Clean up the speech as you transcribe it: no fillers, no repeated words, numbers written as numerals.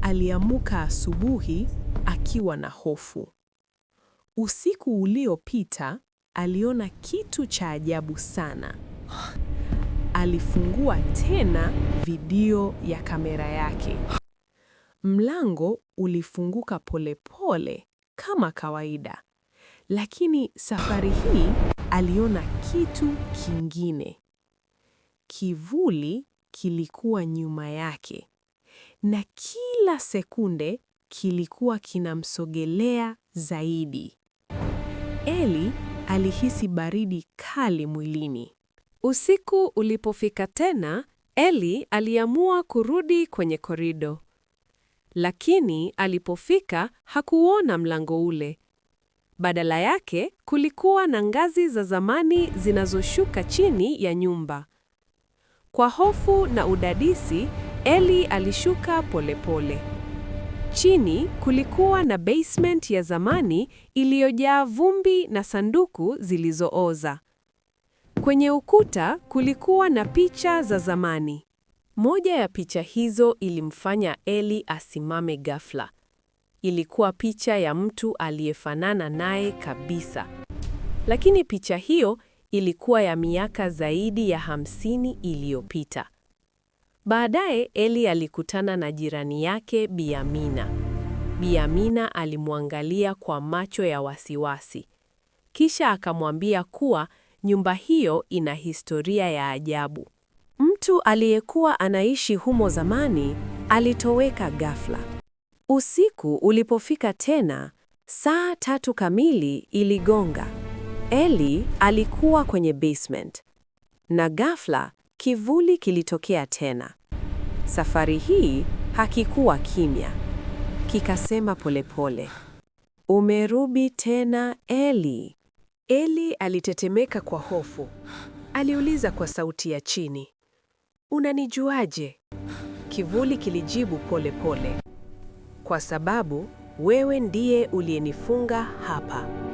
aliamka asubuhi akiwa na hofu. Usiku uliopita aliona kitu cha ajabu sana. Alifungua tena video ya kamera yake. Mlango ulifunguka polepole kama kawaida, lakini safari hii aliona kitu kingine. Kivuli kilikuwa nyuma yake, na kila sekunde kilikuwa kinamsogelea zaidi. Eli alihisi baridi kali mwilini. Usiku ulipofika tena, Eli aliamua kurudi kwenye korido. Lakini alipofika hakuona mlango ule. Badala yake kulikuwa na ngazi za zamani zinazoshuka chini ya nyumba. Kwa hofu na udadisi, Eli alishuka polepole. Chini kulikuwa na basement ya zamani iliyojaa vumbi na sanduku zilizooza. Kwenye ukuta kulikuwa na picha za zamani. Moja ya picha hizo ilimfanya Eli asimame ghafla. Ilikuwa picha ya mtu aliyefanana naye kabisa. Lakini picha hiyo ilikuwa ya miaka zaidi ya 50 iliyopita. Baadaye Eli alikutana na jirani yake Bi Amina. Bi Amina alimwangalia kwa macho ya wasiwasi. Kisha akamwambia kuwa nyumba hiyo ina historia ya ajabu. Mtu aliyekuwa anaishi humo zamani alitoweka ghafla. Usiku ulipofika tena, saa 3 kamili iligonga. Eli alikuwa kwenye basement. Na ghafla kivuli kilitokea tena. Safari hii hakikuwa kimya. Kikasema polepole, "Umerudi tena, Eli." Eli alitetemeka kwa hofu. Aliuliza kwa sauti ya chini, "Unanijuaje?" Kivuli kilijibu polepole, "Kwa sababu wewe ndiye uliyenifunga hapa."